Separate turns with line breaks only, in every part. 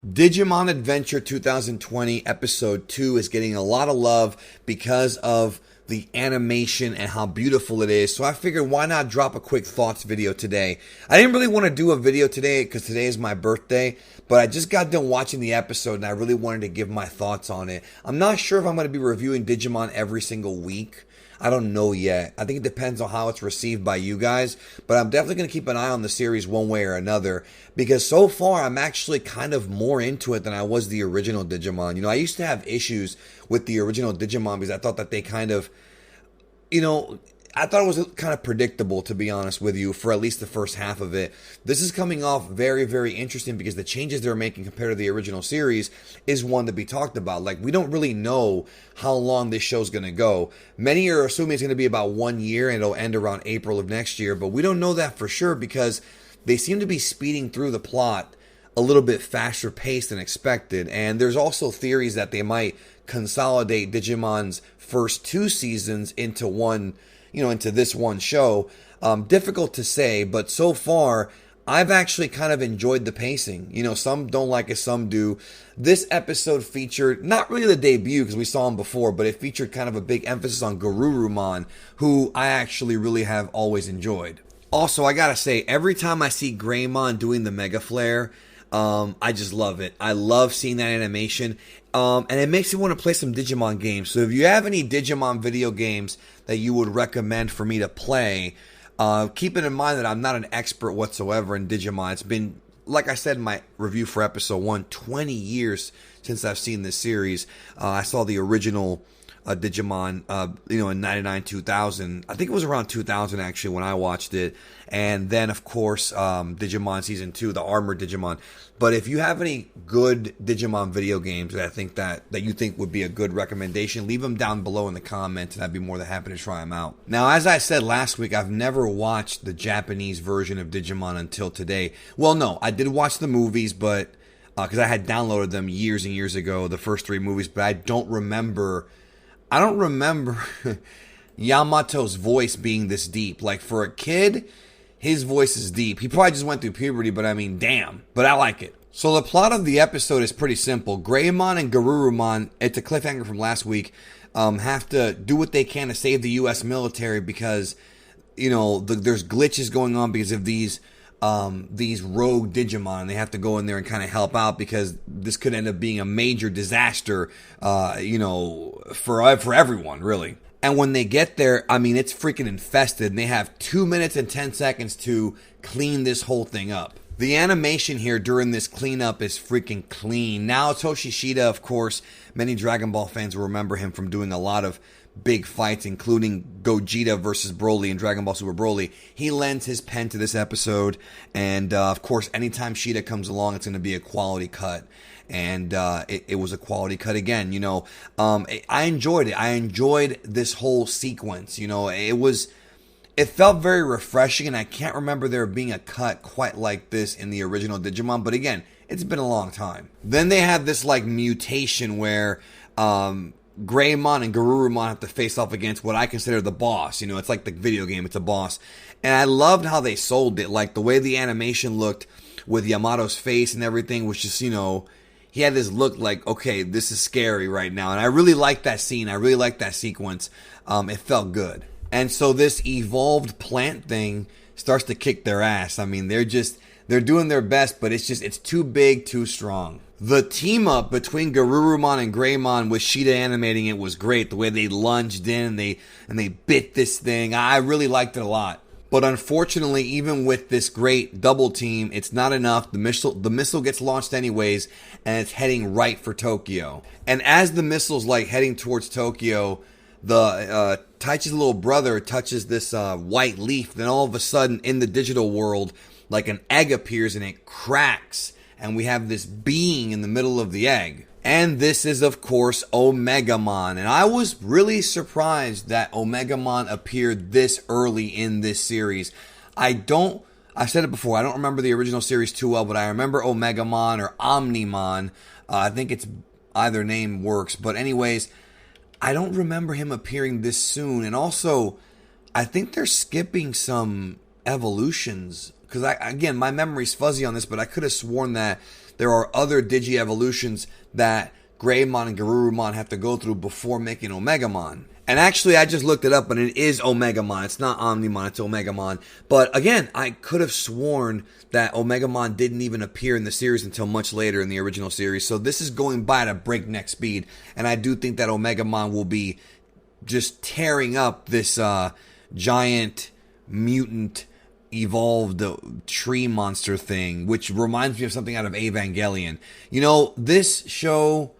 Digimon Adventure 2020 Episode 2 is getting a lot of love because of the animation and how beautiful it is. So I figured why not drop a quick thoughts video today. I didn't really want to do a video today because today is my birthday, but I just got done watching the episode and I really wanted to give my thoughts on it. I'm not sure if I'm going to be reviewing Digimon every single week. I don't know yet. I think it depends on how it's received by you guys, but I'm definitely going to keep an eye on the series one way or another because so far I'm actually kind of more into it than I was the original Digimon. I used to have issues with the original Digimon because I thought that they kind of, I thought it was kind of predictable, to be honest with you, for at least the first half of it. This is coming off very, very interesting because the changes they're making compared to the original series is one to be talked about. Like, we don't really know how long this show's going to go. Many are assuming it's going to be about 1 year and it'll end around April of next year, but we don't know that for sure because they seem to be speeding through the plot a little bit faster paced than expected. And there's also theories that they might consolidate Digimon's first 2 seasons into one, into this one show. Difficult to say, but so far, I've actually kind of enjoyed the pacing. Some don't like it, some do. This episode featured, not really the debut because we saw him before, but it featured kind of a big emphasis on Garurumon, who I actually really have always enjoyed. Also, I gotta say, every time I see Greymon doing the Mega Flare, I just love it. I love seeing that animation. And it makes me want to play some Digimon games. So if you have any Digimon video games that you would recommend for me to play, keeping in mind that I'm not an expert whatsoever in Digimon. It's been, like I said in my review for episode 1, 20 years since I've seen this series. I saw the original Digimon, in 99, 2000. I think it was around 2000 actually when I watched it. And then, of course, Digimon Season 2, the Armored Digimon. But if you have any good Digimon video games that I think that you think would be a good recommendation, leave them down below in the comments and I'd be more than happy to try them out. Now, as I said last week, I've never watched the Japanese version of Digimon until today. Well, no, I did watch the movies, but because I had downloaded them years and years ago, the first 3 movies, but I don't remember Yamato's voice being this deep. Like, for a kid, his voice is deep. He probably just went through puberty, but I mean, damn. But I like it. So the plot of the episode is pretty simple. Greymon and Garurumon, it's a cliffhanger from last week, have to do what they can to save the U.S. military because, there's glitches going on because of these rogue Digimon, and they have to go in there and kind of help out because this could end up being a major disaster, for everyone, really. And when they get there, I mean, it's freaking infested, and they have 2 minutes and 10 seconds to clean this whole thing up. The animation here during this cleanup is freaking clean. Now, Toshi Shida, of course, many Dragon Ball fans will remember him from doing a lot of big fights, including Gogeta versus Broly in Dragon Ball Super Broly. He lends his pen to this episode, and of course, anytime Shida comes along, it's going to be a quality cut. And it was a quality cut again. I enjoyed it. I enjoyed this whole sequence. It felt very refreshing, and I can't remember there being a cut quite like this in the original Digimon. But again, it's been a long time. Then they have this mutation where Greymon and Garurumon have to face off against what I consider the boss. It's like the video game, it's a boss. And I loved how they sold it. Like, the way the animation looked with Yamato's face and everything was just, he had this look like, okay, this is scary right now. And I really liked that scene. I really liked that sequence. It felt good. And so this evolved plant thing starts to kick their ass. I mean, they're doing their best, but it's too big, too strong. The team up between Garurumon and Greymon with Shida animating it was great. The way they lunged in and they bit this thing. I really liked it a lot. But unfortunately, even with this great double team, it's not enough. The missile gets launched anyways, and it's heading right for Tokyo. And as the missile's heading towards Tokyo, the Taichi's little brother touches this white leaf. Then all of a sudden, in the digital world, an egg appears and it cracks. And we have this being in the middle of the egg. And this is, of course, OMEGAMON. And I was really surprised that OMEGAMON appeared this early in this series. I've said it before, I don't remember the original series too well, but I remember OMEGAMON or Omnimon. I think it's either name works. But anyways, I don't remember him appearing this soon. And also, I think they're skipping some evolutions. Because, again, my memory's fuzzy on this, but I could have sworn that there are other Digi-evolutions that Greymon and Garurumon have to go through before making OMEGAMON. And actually, I just looked it up, and it is OMEGAMON. It's not Omnimon, it's OMEGAMON. But again, I could have sworn that OMEGAMON didn't even appear in the series until much later in the original series. So this is going by at a breakneck speed. And I do think that OMEGAMON will be just tearing up this giant mutant evolved tree monster thing, which reminds me of something out of Evangelion. You know, this show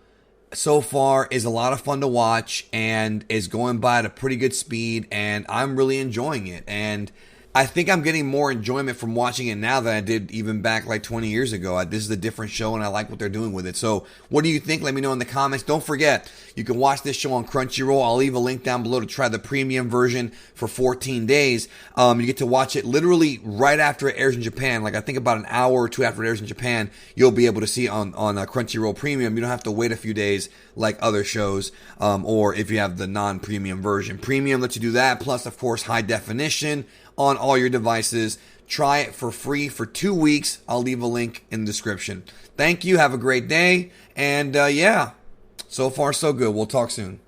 so far is a lot of fun to watch and is going by at a pretty good speed, and I'm really enjoying it. And I think I'm getting more enjoyment from watching it now than I did even back like 20 years ago. This is a different show, and I like what they're doing with it. So what do you think? Let me know in the comments. Don't forget, you can watch this show on Crunchyroll. I'll leave a link down below to try the premium version for 14 days. You get to watch it literally right after it airs in Japan. Like I think about an hour or two after it airs in Japan, you'll be able to see on Crunchyroll Premium. You don't have to wait a few days like other shows, or if you have the non-premium version. Premium lets you do that, plus, of course, high definition on all your devices. Try it for free for 2 weeks. I'll leave a link in the description. Thank you. Have a great day. And yeah, so far so good. We'll talk soon.